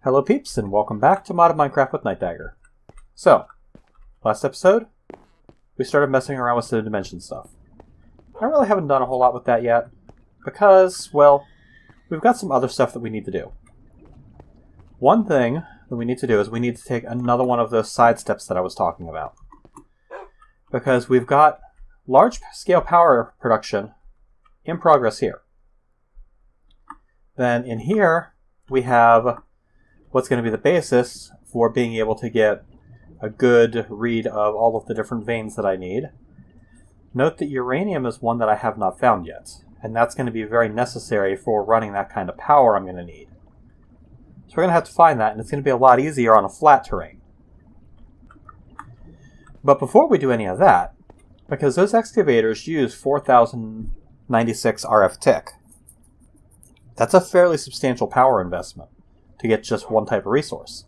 Hello peeps, and welcome back to Modded Minecraft with Nightdagger. So, last episode, we started messing around with the dimension stuff. I really haven't done a whole lot with that yet, because, well, we've got some other stuff that we need to do. One thing that we need to do is we need to take another one of those side steps that I was talking about. Because we've got large-scale power production in progress here. Then in here, we have what's going to be the basis for being able to get a good read of all of the different veins that I need. Note that uranium is one that I have not found yet, and that's going to be very necessary for running that kind of power I'm going to need. So we're going to have to find that, and it's going to be a lot easier on a flat terrain. But before we do any of that, because those excavators use 4096 RF tick, that's a fairly substantial power investment to get just one type of resource.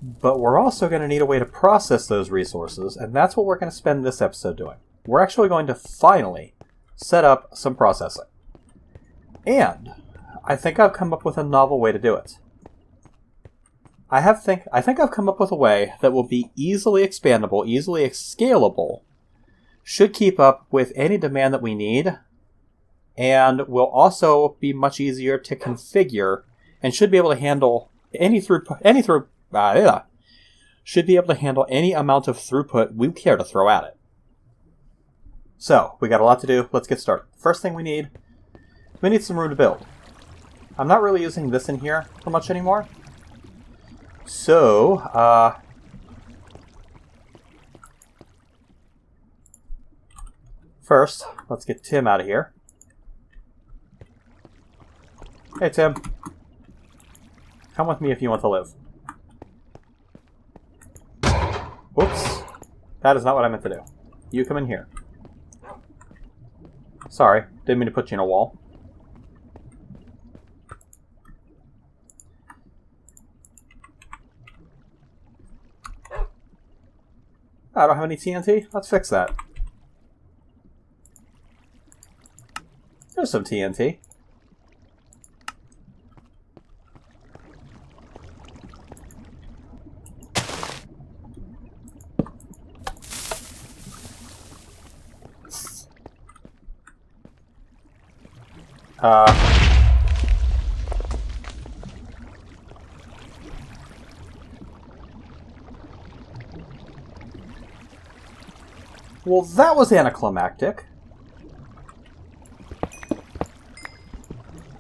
But we're also going to need a way to process those resources, and that's what we're going to spend this episode doing. We're actually going to finally set up some processing. And I think I've come up with a novel way to do it. I think I've come up with a way that will be easily expandable, easily scalable, should keep up with any demand that we need, and will also be much easier to configure, and should be able to handle should be able to handle any amount of throughput we care to throw at it. So, we got a lot to do. Let's get started. First thing we need some room to build. I'm not really using this in here for much anymore. So, first, let's get Tim out of here. Hey, Tim. Come with me if you want to live. Whoops. That is not what I meant to do. You come in here. Sorry, didn't mean to put you in a wall. I don't have any TNT. Let's fix that. There's some TNT. Well, that was anticlimactic.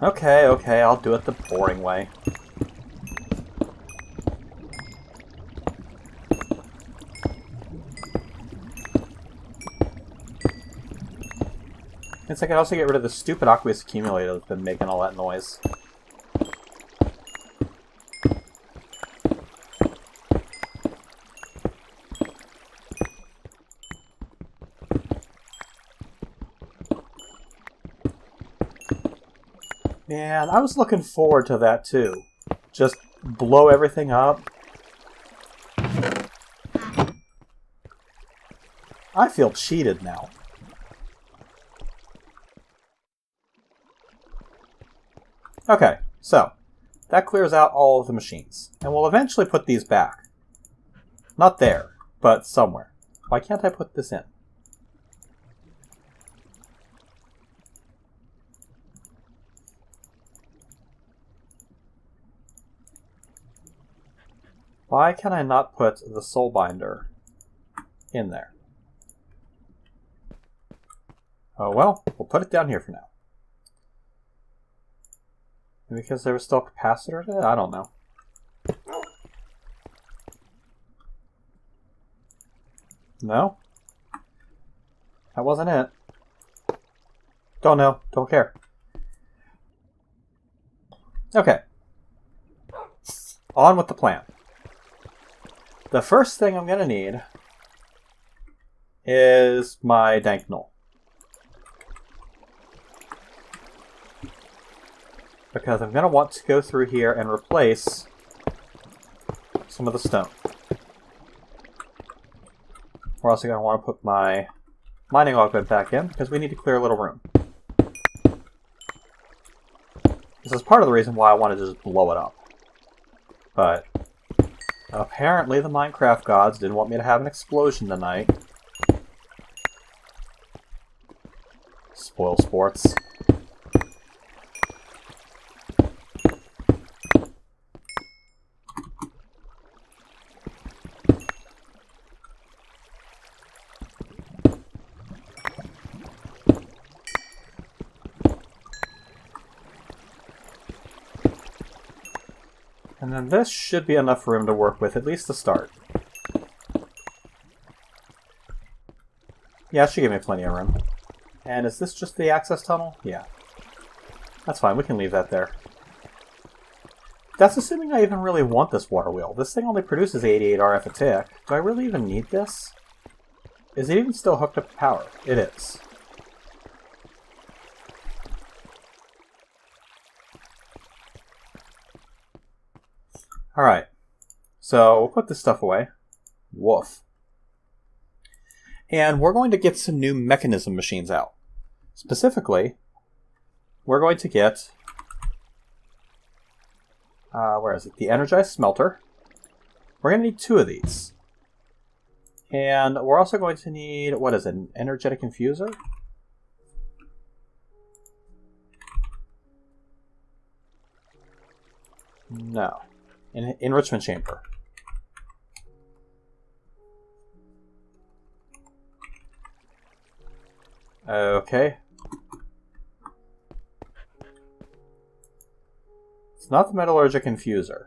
Okay, I'll do it the boring way. It's like I can also get rid of the stupid aqueous accumulator that's been making all that noise. Man, I was looking forward to that too. Just blow everything up. I feel cheated now. Okay, so that clears out all of the machines. And we'll eventually put these back. Not there, but somewhere. Why can't I put this in? Why can I not put the soul binder in there? Oh well, we'll put it down here for now. Because there was still a capacitor to it? I don't know. No? That wasn't it. Don't know. Don't care. Okay. On with the plan. The first thing I'm going to need is my dank knoll. Because I'm going to want to go through here and replace some of the stone. We're also going to want to put my mining augment back in, because we need to clear a little room. This is part of the reason why I wanted to just blow it up. But apparently the Minecraft gods didn't want me to have an explosion tonight. Spoil sports. And then this should be enough room to work with, at least to start. Yeah, it should give me plenty of room. And is this just the access tunnel? Yeah. That's fine, we can leave that there. That's assuming I even really want this water wheel. This thing only produces 88 RF a tick. Do I really even need this? Is it even still hooked up to power? It is. Alright, so we'll put this stuff away. Woof. And we're going to get some new mechanism machines out. Specifically, we're going to get... where is it? The energized smelter. We're going to need 2 of these. And we're also going to need, what is it, an energetic infuser? No. An enrichment chamber. Okay. It's not the metallurgic infuser.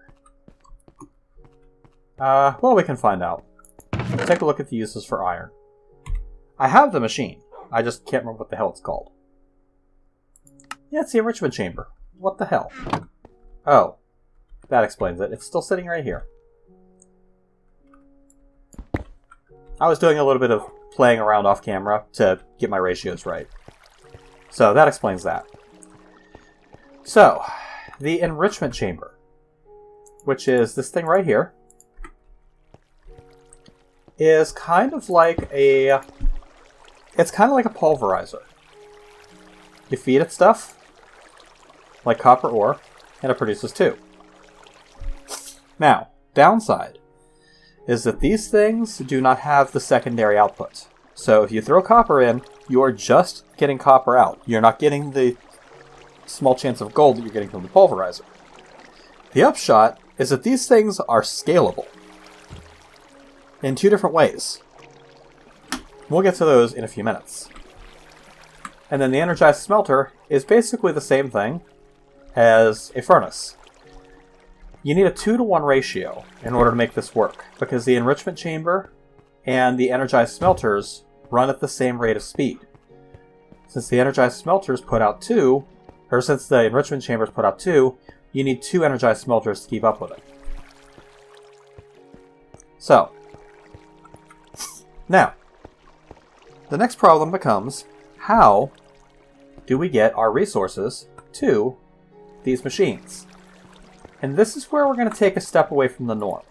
Well, we can find out. Let's take a look at the uses for iron. I have the machine. I just can't remember what the hell it's called. Yeah, it's the enrichment chamber. What the hell? Oh. That explains it. It's still sitting right here. I was doing a little bit of playing around off camera to get my ratios right. So that explains that. So, the enrichment chamber, which is this thing right here, is kind of like a... It's kind of like a pulverizer. You feed it stuff, like copper ore, and it produces 2. Now, downside is that these things do not have the secondary output. So if you throw copper in, you are just getting copper out. You're not getting the small chance of gold that you're getting from the pulverizer. The upshot is that these things are scalable in 2 different ways. We'll get to those in a few minutes. And then the energized smelter is basically the same thing as a furnace. You need a 2-to-1 ratio in order to make this work, because the enrichment chamber and the energized smelters run at the same rate of speed. Since the energized smelters put out 2, or since the enrichment chambers put out 2, you need 2 energized smelters to keep up with it. So, now, the next problem becomes, how do we get our resources to these machines? And this is where we're going to take a step away from the norm.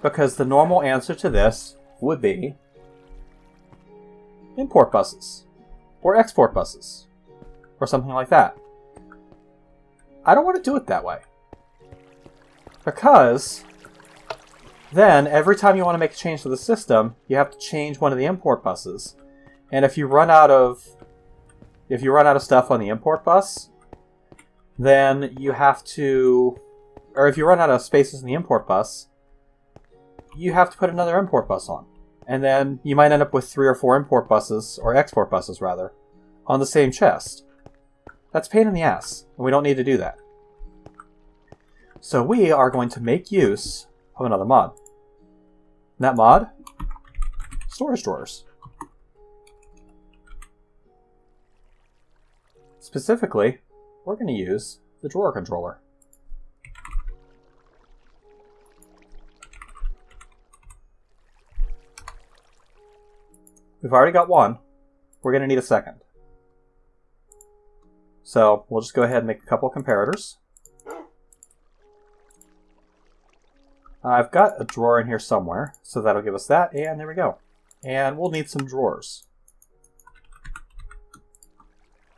Because the normal answer to this would be import buses. Or export buses. Or something like that. I don't want to do it that way. Because then every time you want to make a change to the system, you have to change one of the import buses. And if you run out of stuff on the import bus, then you have to... Or if you run out of spaces in the import bus, you have to put another import bus on. And then you might end up with 3 or 4 import buses, or export buses rather, on the same chest. That's a pain in the ass, and we don't need to do that. So we are going to make use of another mod. And that mod? Storage drawers. Specifically, we're going to use the drawer controller. We've already got one. We're going to need a second. So we'll just go ahead and make a couple of comparators. I've got a drawer in here somewhere, so that'll give us that, and there we go. And we'll need some drawers.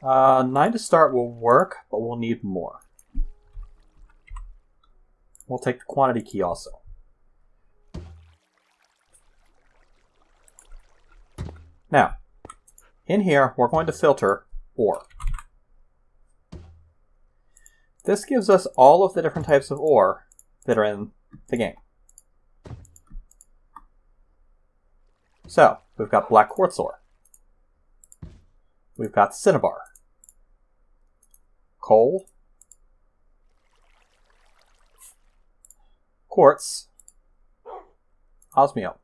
9 to start will work, but we'll need more. We'll take the quantity key also. Now, in here, we're going to filter ore. This gives us all of the different types of ore that are in the game. So, we've got black quartz ore. We've got cinnabar. Coal. Quartz. Osmium.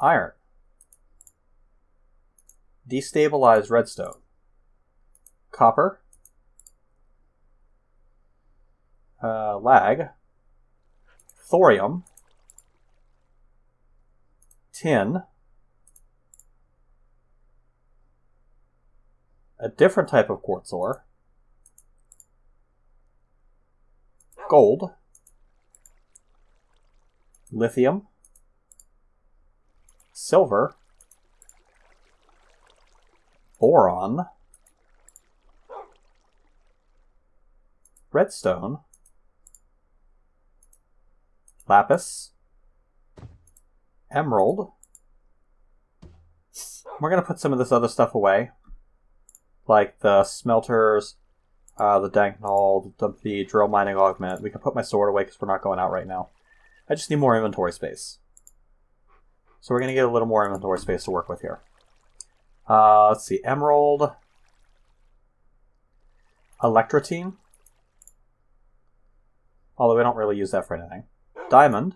Iron. Destabilized redstone. Copper. Lag. Thorium. Tin. A different type of quartz ore. Gold. Lithium. Silver. Boron. Redstone. Lapis. Emerald. We're going to put some of this other stuff away, like the smelters, the Danknull, the drill mining augment. We can put my sword away because we're not going out right now. I just need more inventory space. So we're going to get a little more inventory space to work with here. Let's see, emerald, electrotine, although we don't really use that for anything. Diamond,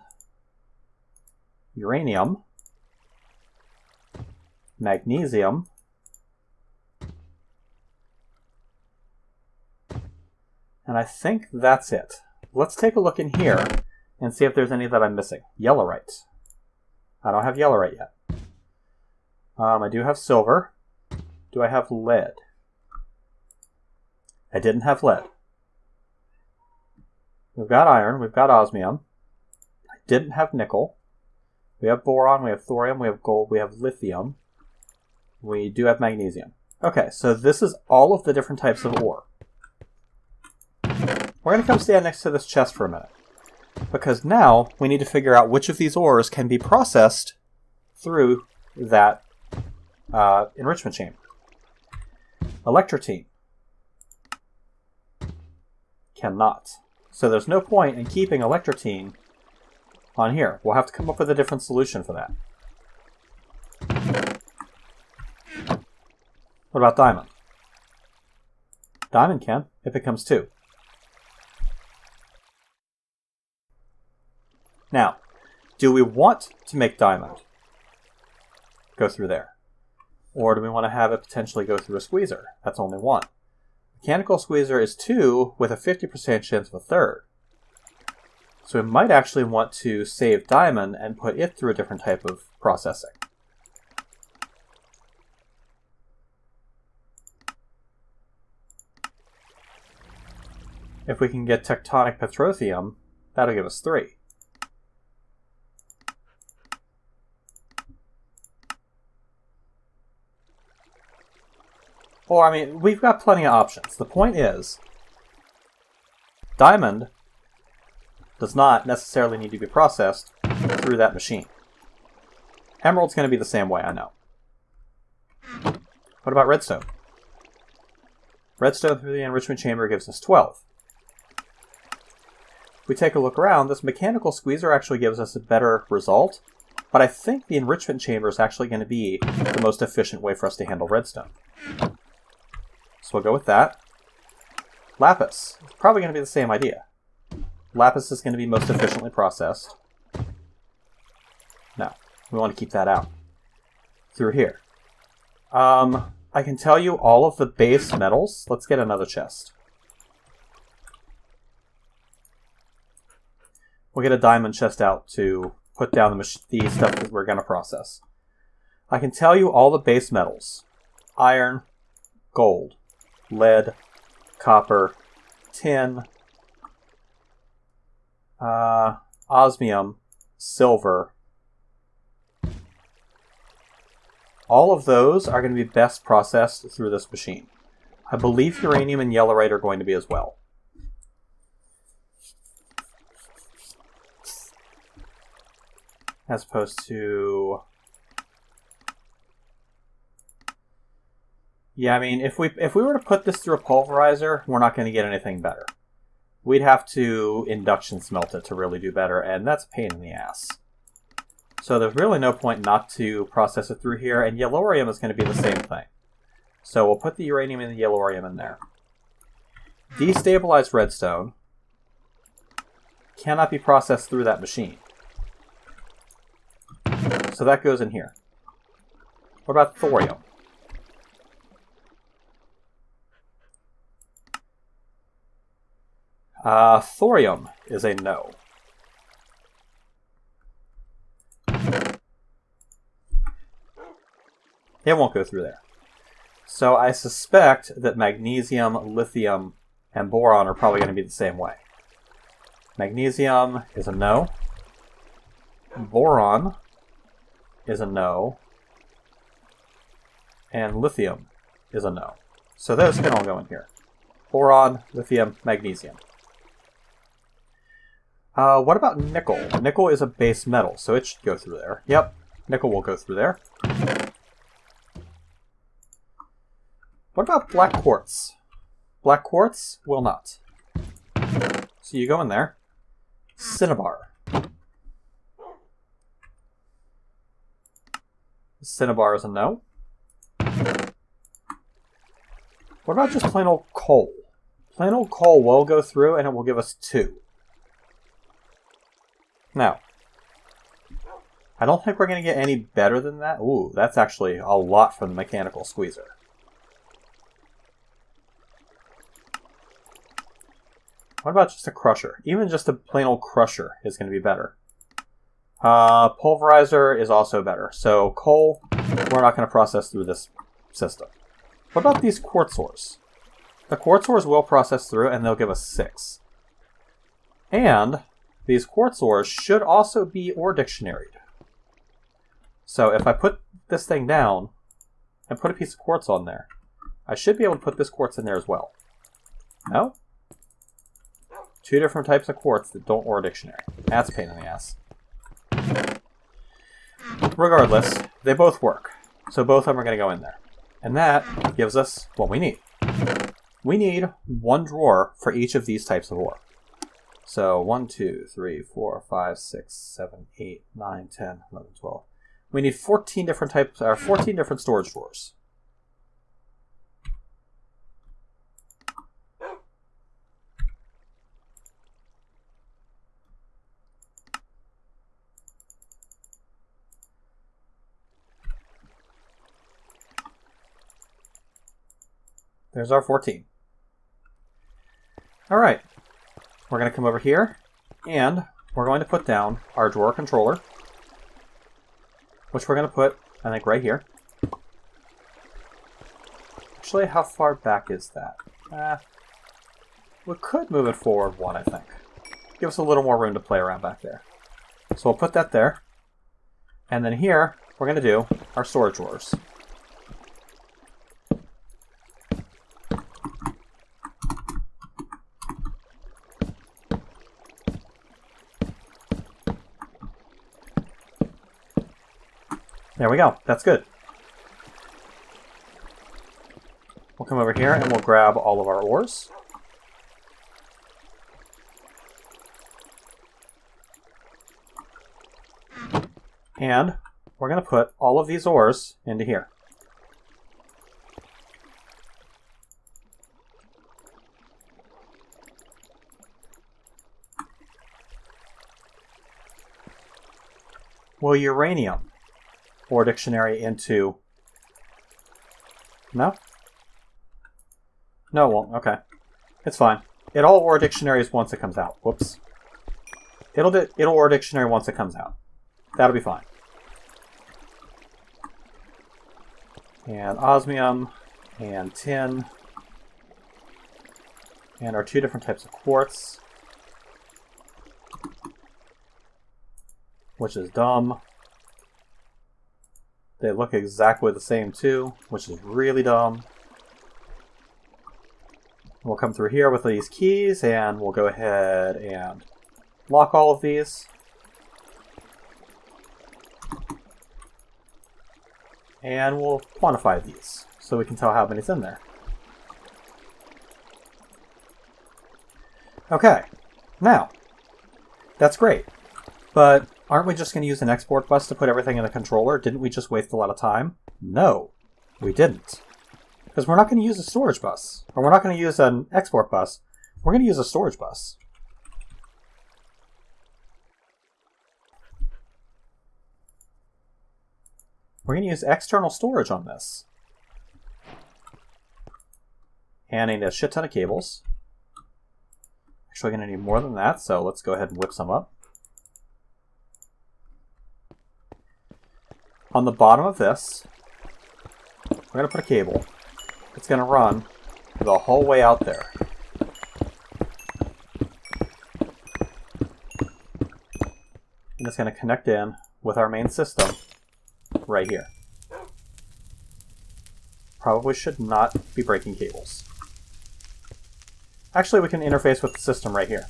uranium, magnesium, and I think that's it. Let's take a look in here and see if there's any that I'm missing. Yellowite. I don't have yellowite yet. I do have silver. Do I have lead? I didn't have lead. We've got iron. We've got osmium. I didn't have nickel. We have boron. We have thorium. We have gold. We have lithium. We do have magnesium. Okay, so this is all of the different types of ore. We're going to come stand next to this chest for a minute, because now we need to figure out which of these ores can be processed through that enrichment chamber. Electrotine cannot. So there's no point in keeping electrotine on here. We'll have to come up with a different solution for that. What about diamond? Diamond can. It becomes 2. Now, do we want to make diamond go through there? Or do we want to have it potentially go through a squeezer? That's only 1. Mechanical squeezer is 2 with a 50% chance of a third. So we might actually want to save diamond and put it through a different type of processing. If we can get tectonic petroleum, that'll give us 3. Or, I mean, we've got plenty of options. The point is, diamond does not necessarily need to be processed through that machine. Emerald's going to be the same way, I know. What about redstone? Redstone through the enrichment chamber gives us 12. If we take a look around, this mechanical squeezer actually gives us a better result, but I think the enrichment chamber is actually going to be the most efficient way for us to handle redstone. So we'll go with that. Lapis. It's probably going to be the same idea. Lapis is going to be most efficiently processed. No, we want to keep that out. Through here. I can tell you all of the base metals. Let's get another chest. We'll get a diamond chest out to put down the stuff that we're going to process. I can tell you all the base metals. Iron, gold, lead, copper, tin, osmium, silver. All of those are going to be best processed through this machine. I believe uranium and yellowite are going to be as well. as opposed to... Yeah, I mean, if we were to put this through a pulverizer, we're not going to get anything better. We'd have to induction smelt it to really do better, and that's a pain in the ass. So there's really no point not to process it through here, and yellorium is going to be the same thing. So we'll put the uranium and the yellorium in there. Destabilized redstone cannot be processed through that machine. So that goes in here. What about thorium? Thorium is a no. It won't go through there. So I suspect that magnesium, lithium, and boron are probably going to be the same way. Magnesium is a no. Boron is a no. And lithium is a no. So those can all go in here. Boron, lithium, magnesium. What about nickel? Nickel is a base metal, so it should go through there. Yep, nickel will go through there. What about black quartz? Black quartz will not. So you go in there. Cinnabar. Cinnabar is a no. What about just plain old coal? Plain old coal will go through and it will give us 2. Now, I don't think we're going to get any better than that. Ooh, that's actually a lot from the mechanical squeezer. What about just a crusher? Even just a plain old crusher is going to be better. Pulverizer is also better. So coal, we're not going to process through this system. What about these quartz ores? The quartz ores will process through and they'll give us 6. And these quartz ores should also be ore dictionaried. So if I put this thing down and put a piece of quartz on there, I should be able to put this quartz in there as well. No? 2 different types of quartz that don't ore dictionary. That's a pain in the ass. Regardless, they both work. So both of them are going to go in there. And that gives us what we need. We need 1 drawer for each of these types of ore. So 1, 2, 3, 4, 5, 6, 7, 8, 9, 10, 11, 12. We need 14 different types, or 14 different storage drawers. There's our 14. All right. We're going to come over here, and we're going to put down our drawer controller, which we're going to put, I think, right here. Actually, how far back is that? We could move it forward 1, I think. Give us a little more room to play around back there. So we'll put that there. And then here, we're going to do our storage drawers. There we go. That's good. We'll come over here and we'll grab all of our ores. And we're going to put all of these ores into here. Will uranium ore dictionary into... No? No, it won't. Okay. It's fine. It'll ore dictionaries once it comes out. Whoops. It'll ore dictionary once it comes out. That'll be fine. And osmium, and tin, and our 2 different types of quartz, which is dumb. They look exactly the same too, which is really dumb. We'll come through here with these keys, and we'll go ahead and lock all of these. And we'll quantify these so we can tell how many's in there. Okay, now, that's great. But aren't we just going to use an export bus to put everything in the controller? Didn't we just waste a lot of time? No, we didn't. Because we're not going to use a storage bus. Or we're not going to use an export bus. We're going to use a storage bus. We're going to use external storage on this. And I need a shit ton of cables. Actually, going to need more than that, so let's go ahead and whip some up. On the bottom of this, we're going to put a cable. It's going to run the whole way out there. And it's going to connect in with our main system right here. Probably should not be breaking cables. Actually, we can interface with the system right here.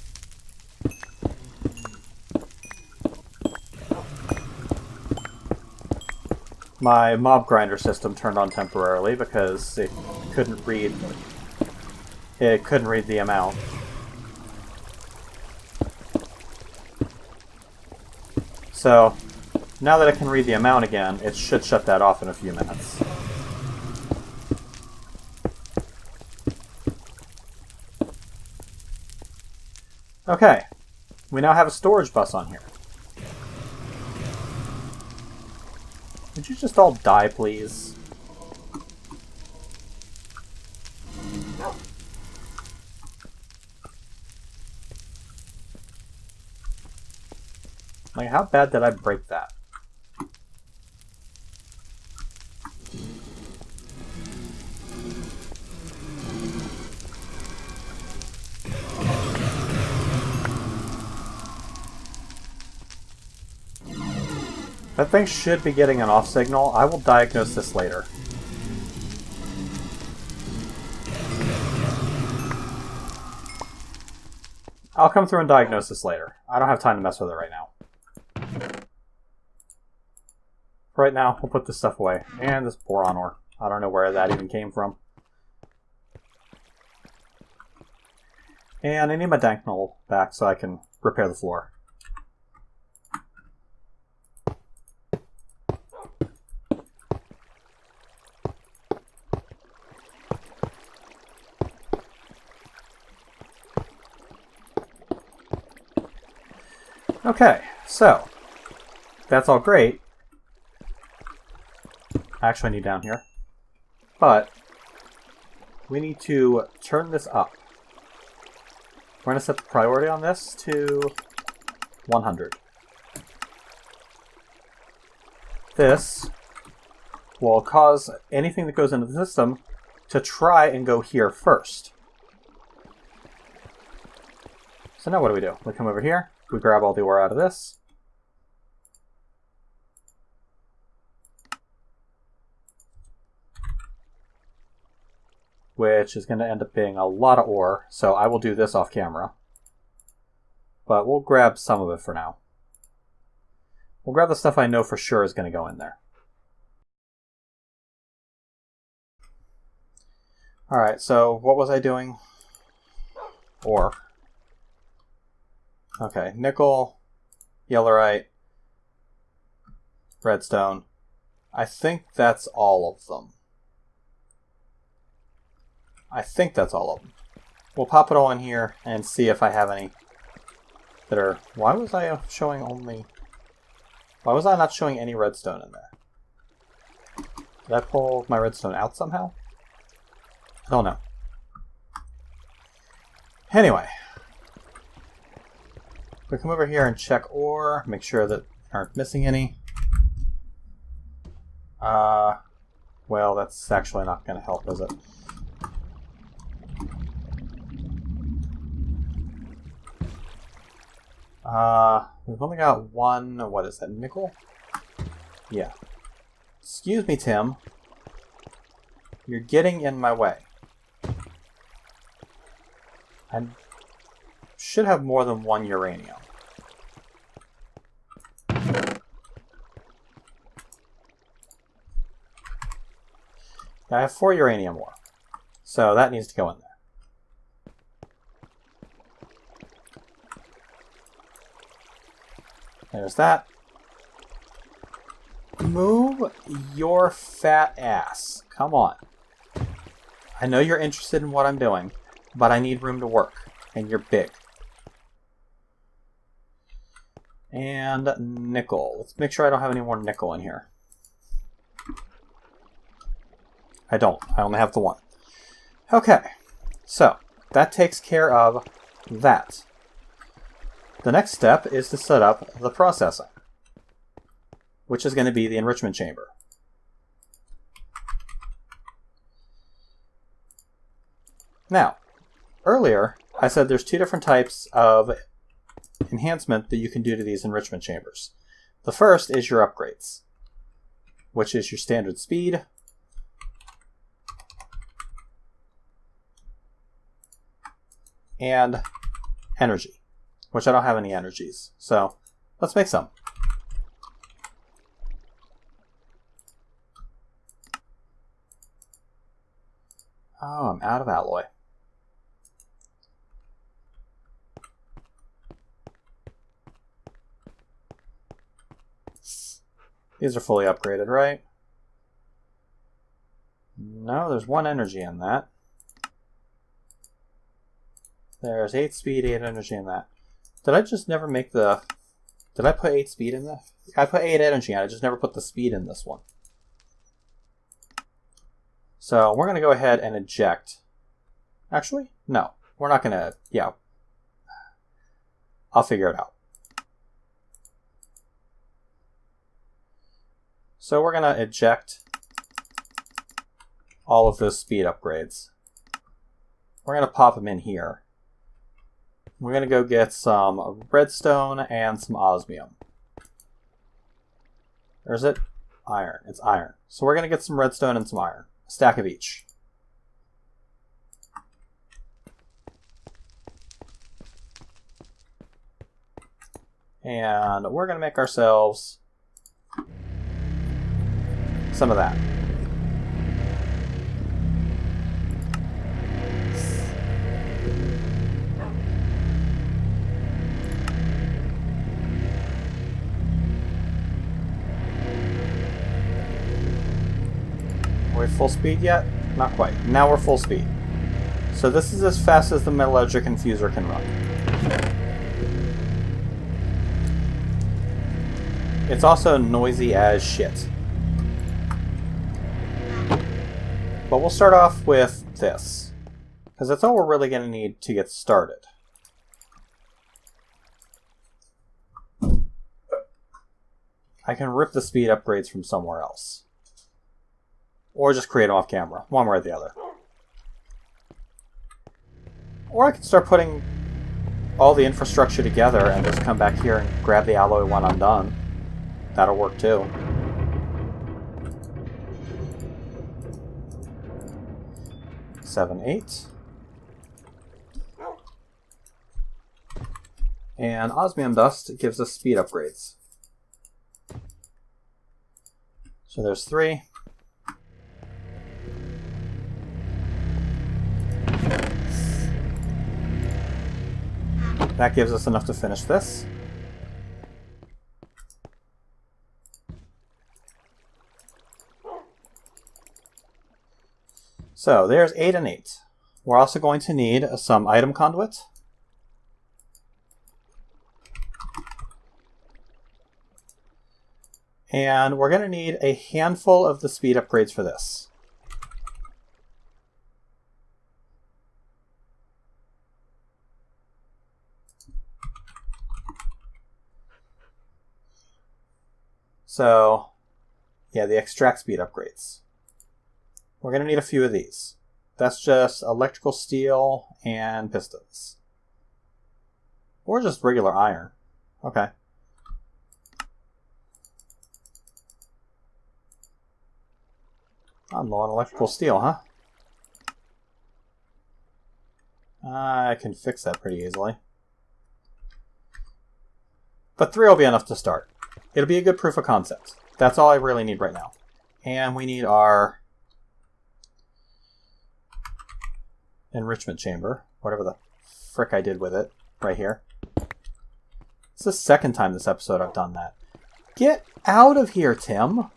My mob grinder system turned on temporarily because it couldn't read the amount. So now that it can read the amount again, it should shut that off in a few minutes. Okay, we now have a storage bus on here. Would you just all die, please? Like, how bad did I break that? That thing should be getting an off signal. I will diagnose this later. I'll come through and diagnose this later. I don't have time to mess with it right now. Right now, we'll put this stuff away. And this boron ore. I don't know where that even came from. And I need my Danknull back so I can repair the floor. Okay, so that's all great. Actually, I need down here. But we need to turn this up. We're going to set the priority on this to 100. This will cause anything that goes into the system to try and go here first. So now what do? We come over here. We grab all the ore out of this. Which is going to end up being a lot of ore, so I will do this off camera. But we'll grab some of it for now. We'll grab the stuff I know for sure is going to go in there. Alright, so what was I doing? Ore. Okay, nickel, yellorite, redstone. I think that's all of them. We'll pop it all in here and see if I have any that are... Why was I not showing any redstone in there? Did I pull my redstone out somehow? I don't know. Anyway. We come over here and check ore, make sure that we aren't missing any. Well, that's actually not going to help, is it? We've only got one, what is that, nickel? Yeah. Excuse me, Tim. You're getting in my way. I should have more than one uranium. I have 4 uranium ore. So that needs to go in there. There's that. Move your fat ass. Come on. I know you're interested in what I'm doing, but I need room to work. And you're big. And nickel. Let's make sure I don't have any more nickel in here. I don't. I only have the 1. Okay. So, that takes care of that. The next step is to set up the processing, which is going to be the enrichment chamber. Now, earlier I said there's 2 different types of enhancement that you can do to these enrichment chambers. The first is your upgrades, which is your standard speed, and energy, which I don't have any energies. So let's make some. Oh, I'm out of alloy. These are fully upgraded, right? No, there's 1 energy in that. There's 8 speed, 8 energy in that. Did I just never make the... Did I put 8 speed in that? I put 8 energy in. I just never put the speed in this one. So we're going to go ahead and eject. Actually, no. We're not going to... Yeah. I'll figure it out. So we're going to eject all of those speed upgrades. We're going to pop them in here. We're going to go get some redstone and some osmium. Or is it iron? It's iron. So we're going to get some redstone and some iron. A stack of each. And we're going to make ourselves some of that. Are we full speed yet? Not quite. Now we're full speed. So this is as fast as the metallurgic infuser can run. It's also noisy as shit. But we'll start off with this, because that's all we're really going to need to get started. I can rip the speed upgrades from somewhere else. Or just create them off camera, one way or the other. Or I can start putting all the infrastructure together and just come back here and grab the alloy when I'm done. That'll work too. Seven, 8. And osmium dust gives us speed upgrades. So there's 3. That gives us enough to finish this. So there's 8 and 8. We're also going to need some item conduit. And we're going to need a handful of the speed upgrades for this. So, yeah, the extract speed upgrades. We're going to need a few of these. That's just electrical steel and pistons. Or just regular iron. Okay. I'm low on electrical steel, huh? I can fix that pretty easily. But 3 will be enough to start. It'll be a good proof of concept. That's all I really need right now. And we need our enrichment chamber, whatever the frick I did with it, right here. It's the second time this episode I've done that. Get out of here, Tim! Are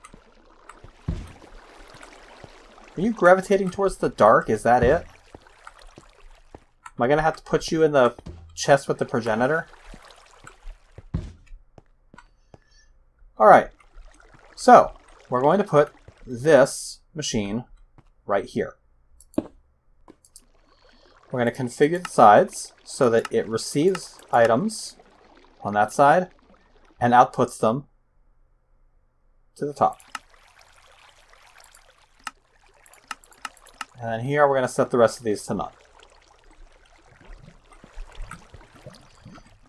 you gravitating towards the dark? Is that it? Am I gonna have to put you in the chest with the progenitor? Alright. So, we're going to put this machine right here. We're going to configure the sides so that it receives items on that side and outputs them to the top. And then here we're going to set the rest of these to none.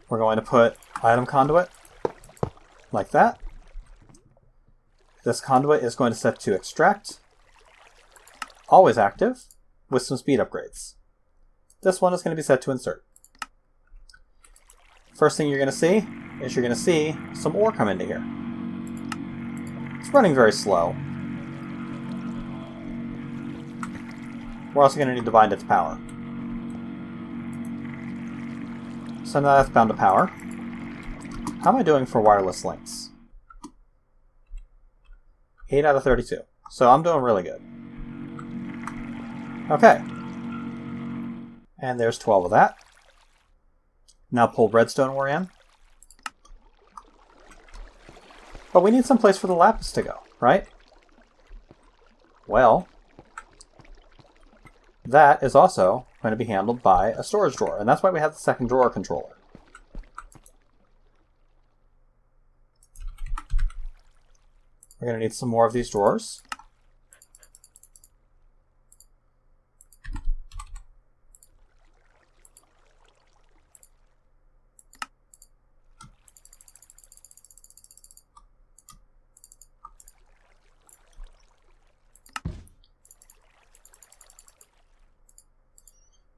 We're going to put item conduit like that. This conduit is going to set to extract, always active, with some speed upgrades. This one is going to be set to insert. First thing you're going to see is you're going to see some ore come into here. It's running very slow. We're also going to need to bind it to power. So now that's bound to power. How am I doing for wireless links? 8 out of 32. So I'm doing really good. Okay. And there's 12 of that. Now pull redstone ore in. But we need some place for the lapis to go, right? Well, that is also going to be handled by a storage drawer, and that's why we have the second drawer controller. We're going to need some more of these drawers.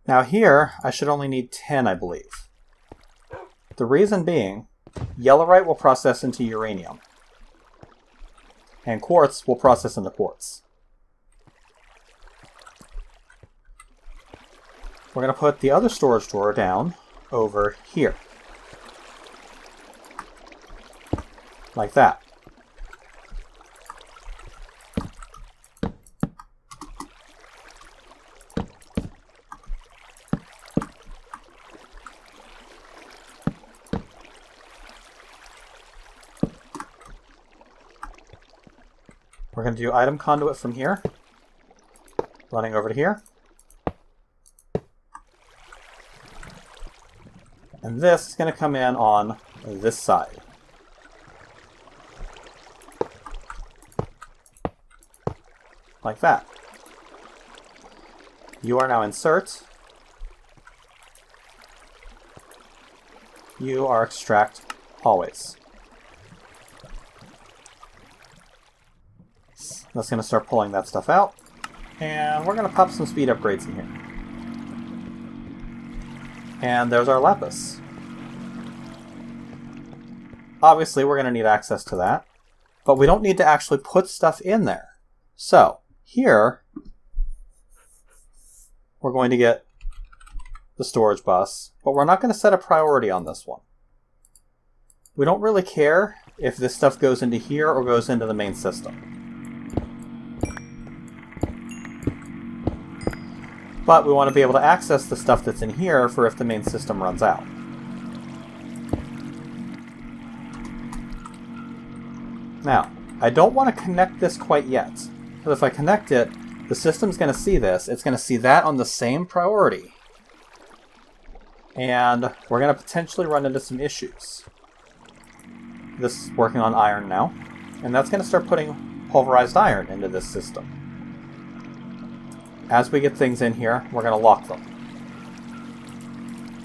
Now here, I should only need 10, I believe. The reason being, yellowite will process into uranium, and quartz will process into quartz. We're going to put the other storage drawer down over here. Like that. We're going to do item conduit from here, running over to here. And this is going to come in on this side. Like that. You are now insert. You are extract always. That's going to start pulling that stuff out. And we're going to pop some speed upgrades in here. And there's our lapis. Obviously, we're going to need access to that. But we don't need to actually put stuff in there. So, here, we're going to get the storage bus. But we're not going to set a priority on this one. We don't really care if this stuff goes into here or goes into the main system. But we want to be able to access the stuff that's in here for if the main system runs out. Now, I don't want to connect this quite yet. Because if I connect it, the system's going to see this. It's going to see that on the same priority. And we're going to potentially run into some issues. This is working on iron now. And that's going to start putting pulverized iron into this system. As we get things in here, we're going to lock them.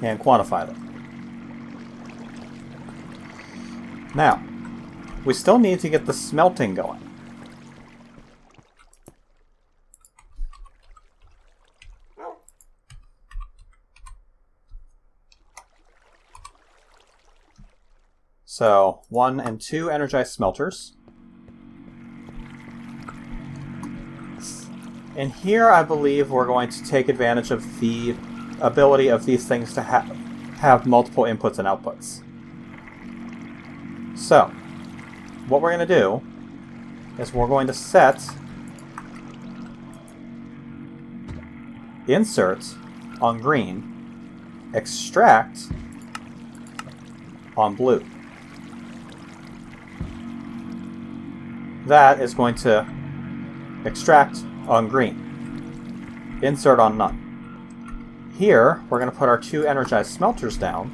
And quantify them. Now, we still need to get the smelting going. So, 1 and 2 energized smelters. And here I believe we're going to take advantage of the ability of these things to have multiple inputs and outputs. So, what we're going to do is we're going to set insert on green, extract on blue. That is going to extract on green, insert on none. Here, we're going to put our 2 energized smelters down.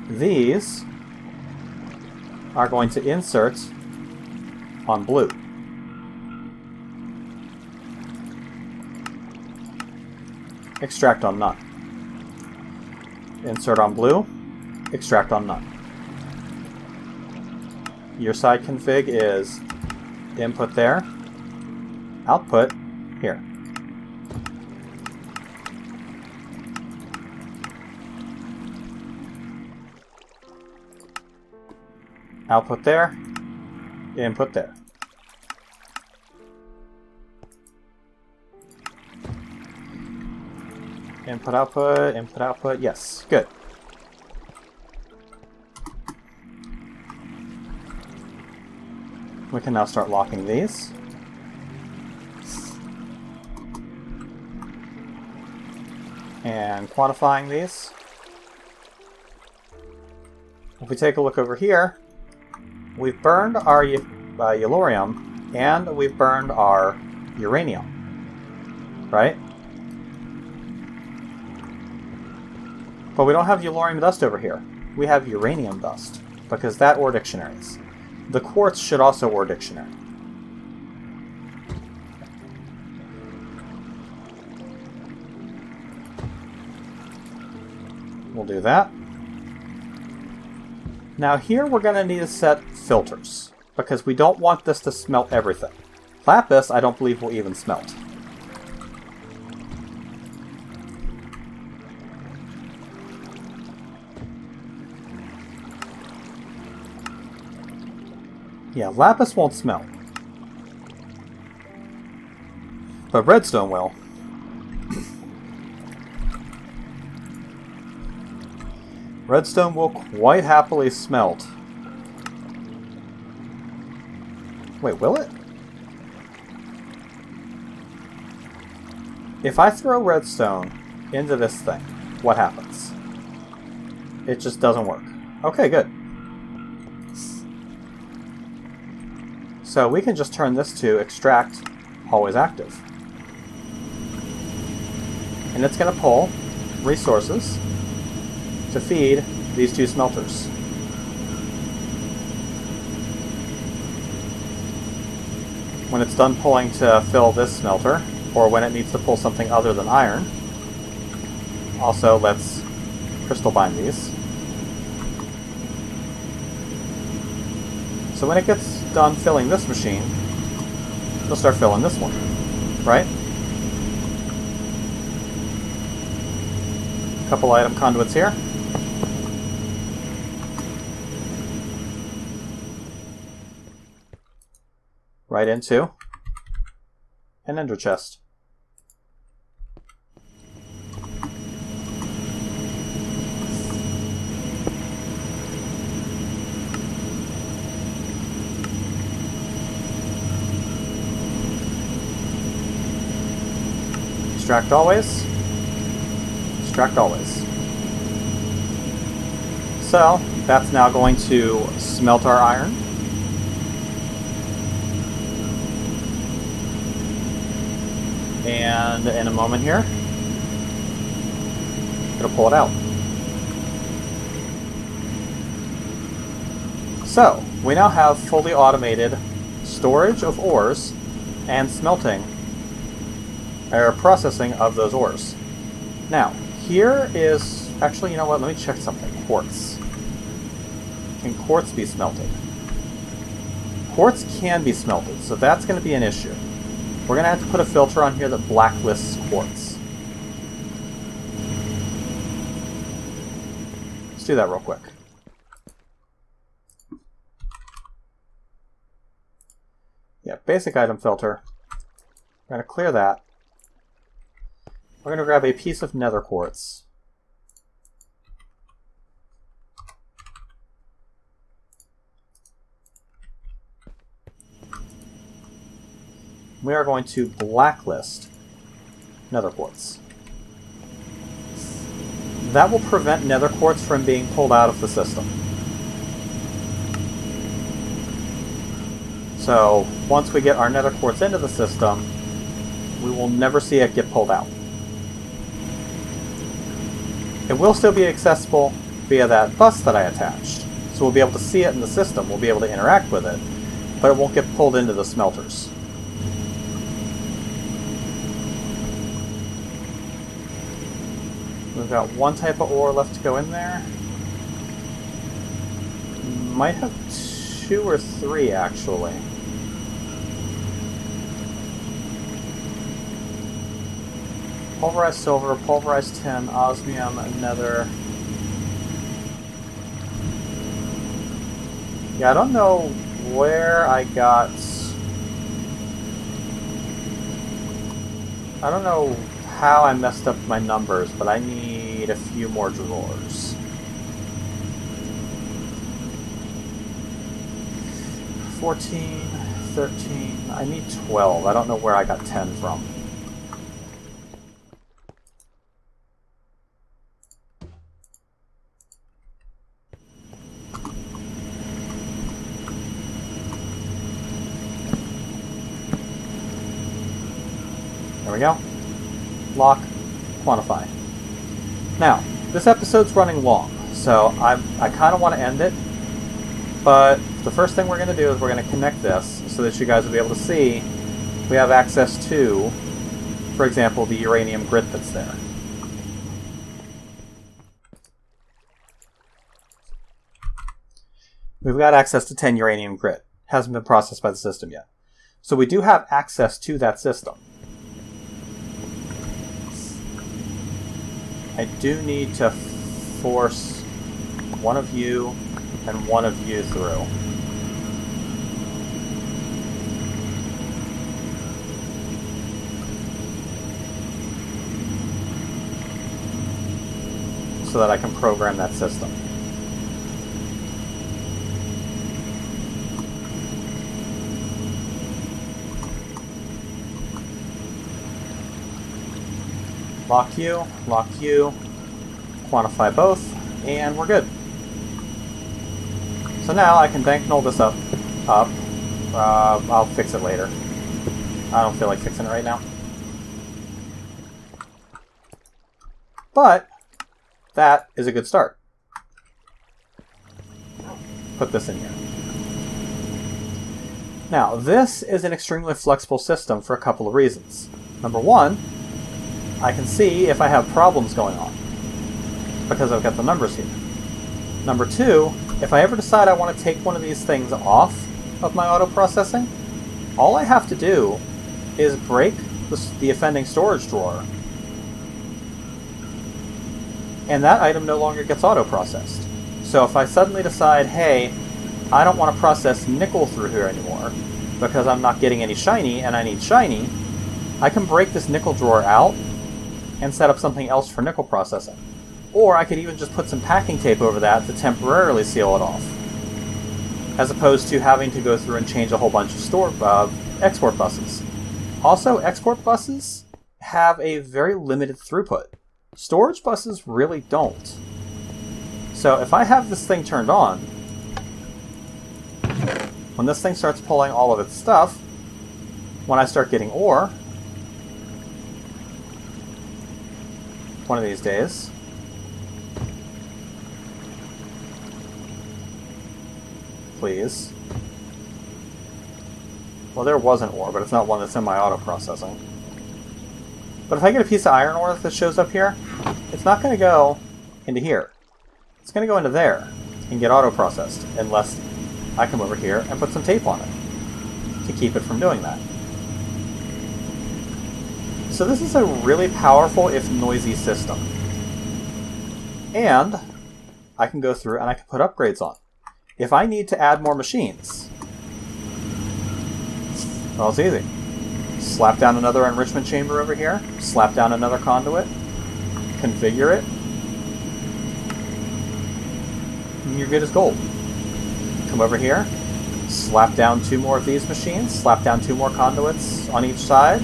These are going to insert on blue. Extract on none. Insert on blue, extract on none. Your side config is input there, output here. Output there, input there. Input, output, yes, good. We can now start locking these. And quantifying these. If we take a look over here, we've burned our yellorium and we've burned our uranium, right? But we don't have yellorium dust over here. We have uranium dust, because that OR dictionaries. The quartz should also OR dictionary. We'll do that. Now here we're going to need to set filters, because we don't want this to smelt everything. Lapis I don't believe will even smelt. Yeah, lapis won't smelt. But redstone will. Redstone will quite happily smelt. Wait, will it? If I throw redstone into this thing, what happens? It just doesn't work. Okay, good. So we can just turn this to extract always active. And it's going to pull resources to feed these 2 smelters. When it's done pulling to fill this smelter, or when it needs to pull something other than iron, also let's crystal bind these. So when it gets done filling this machine, we'll start filling this one, right? Couple item conduits here. Right into an ender chest. Extract always. Extract always. So, that's now going to smelt our iron. And in a moment here, it'll pull it out. So, we now have fully automated storage of ores and smelting, or processing of those ores. Now, here is, actually, you know what, let me check something. Quartz. Can quartz be smelted? Quartz can be smelted, so that's going to be an issue. We're going to have to put a filter on here that blacklists quartz. Let's do that real quick. basic item filter. We're going to clear that. We're going to grab a piece of nether quartz. We are going to blacklist nether quartz. That will prevent nether quartz from being pulled out of the system. So, once we get our nether quartz into the system, we will never see it get pulled out. It will still be accessible via that bus that I attached. So we'll be able to see it in the system, we'll be able to interact with it, but it won't get pulled into the smelters. We've got one type of ore left to go in there. Might have 2 or 3 actually. Pulverized silver, pulverized tin, osmium, nether. Yeah, I don't know where I got... I don't know how I messed up my numbers, but I need a few more drawers. 14, 13, I need 12. I don't know where I got 10 from. There we go. Lock, quantify. Now, this episode's running long, so I kind of want to end it, but the first thing we're going to do is we're going to connect this so that you guys will be able to see we have access to, for example, the uranium grit that's there. We've got access to 10 uranium grit. Hasn't been processed by the system yet. So we do have access to that system. I do need to force one of you and one of you through. So that I can program that system. Lock you, quantify both, and we're good. So now I can bankroll this up. I'll fix it later. I don't feel like fixing it right now. But that is a good start. Put this in here. Now, this is an extremely flexible system for a couple of reasons. Number one, I can see if I have problems going on, because I've got the numbers here. Number two, if I ever decide I want to take one of these things off of my auto-processing, all I have to do is break the offending storage drawer, and that item no longer gets auto-processed. So if I suddenly decide, hey, I don't want to process nickel through here anymore, because I'm not getting any shiny, and I need shiny, I can break this nickel drawer out and set up something else for nickel processing. Or I could even just put some packing tape over that to temporarily seal it off, as opposed to having to go through and change a whole bunch of export buses. Also, export buses have a very limited throughput. Storage buses really don't. So if I have this thing turned on, when this thing starts pulling all of its stuff, when I start getting ore, one of these days, please. Well, there was an ore, but it's not one that's in my auto-processing. But if I get a piece of iron ore that shows up here, it's not going to go into here. It's going to go into there and get auto-processed, unless I come over here and put some tape on it to keep it from doing that. So this is a really powerful, if noisy, system. And I can go through and I can put upgrades on. If I need to add more machines, Well, it's easy. Slap down another enrichment chamber over here, slap down another conduit, configure it, and you're good as gold. Come over here, slap down 2 more of these machines, slap down 2 more conduits on each side,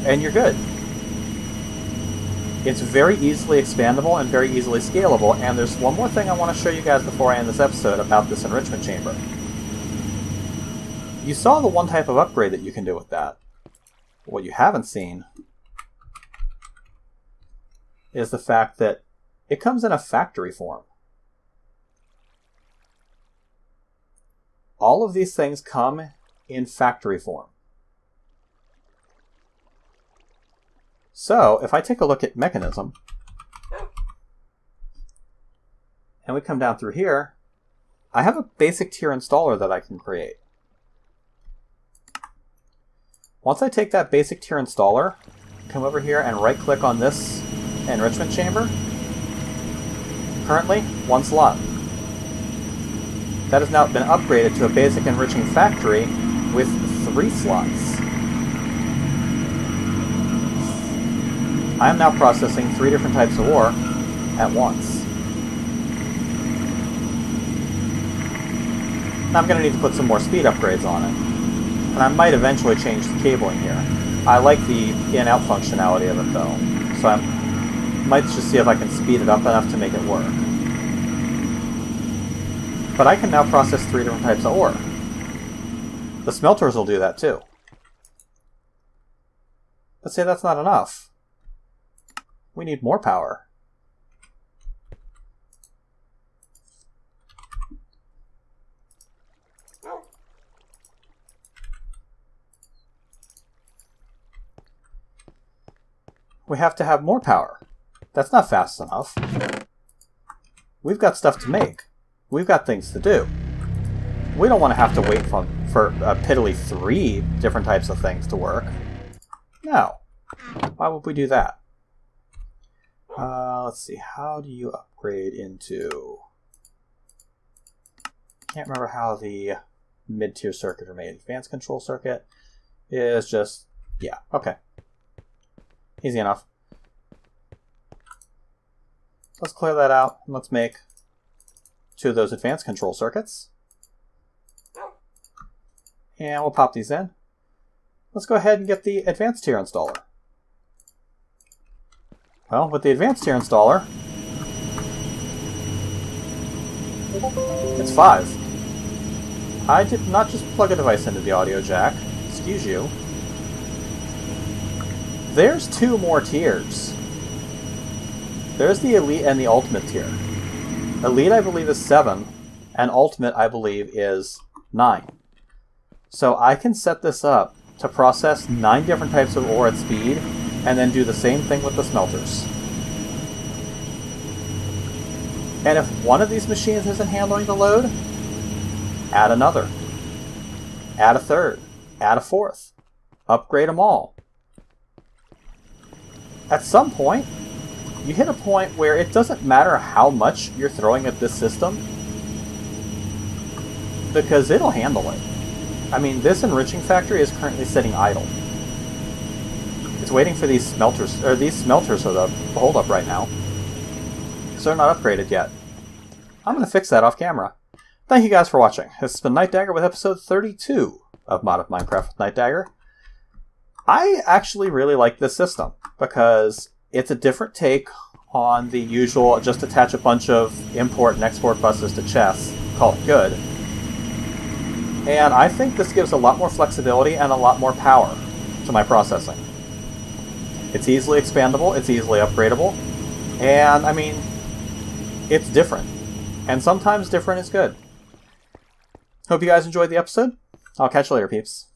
and you're good. It's very easily expandable and very easily scalable, and there's one more thing I want to show you guys before I end this episode about this enrichment chamber. You saw the one type of upgrade that you can do with that. What you haven't seen is the fact that it comes in a factory form. All of these things come in factory form. So, if I take a look at mechanism, and we come down through here, I have a basic tier installer that I can create. Once I take that basic tier installer, come over here and right-click on this enrichment chamber, currently 1 slot. That has now been upgraded to a basic enriching factory with 3 slots. I am now processing 3 different types of ore at once. Now I'm going to need to put some more speed upgrades on it. And I might eventually change the cabling here. I like the in-out functionality of it though, so I might just see if I can speed it up enough to make it work. But I can now process 3 different types of ore. The smelters will do that too. But say that's not enough. We need more power. We have to have more power. That's not fast enough. We've got stuff to make. We've got things to do. We don't want to have to wait for piddly 3 different types of things to work. No. Why would we do that? Let's see. How do you upgrade into... Can't remember how the mid-tier circuit are made. Advanced control circuit is just... Yeah, okay. Easy enough. Let's clear that out and let's make 2 of those advanced control circuits. And we'll pop these in. Let's go ahead and get the advanced tier installer. Well, with the advanced tier installer, it's 5. I did not just plug a device into the audio jack. Excuse you. There's 2 more tiers. There's the Elite and the Ultimate tier. Elite, I believe, is 7, and Ultimate, I believe, is 9. So I can set this up to process 9 different types of ore at speed, and then do the same thing with the smelters. And if one of these machines isn't handling the load, add another. Add a third. Add a fourth. Upgrade them all. At some point, you hit a point where it doesn't matter how much you're throwing at this system, because it'll handle it. I mean, this enriching factory is currently sitting idle. It's waiting for these smelters, or these smelters are the hold up right now. So they're not upgraded yet. I'm going to fix that off camera. Thank you guys for watching. This has been Nightdagger with episode 32 of Mod of Minecraft with Nightdagger. I actually really like this system, because it's a different take on the usual just attach a bunch of import and export buses to chests, call it good. And I think this gives a lot more flexibility and a lot more power to my processing. It's easily expandable, it's easily upgradable, and I mean, it's different. And sometimes different is good. Hope you guys enjoyed the episode. I'll catch you later, peeps.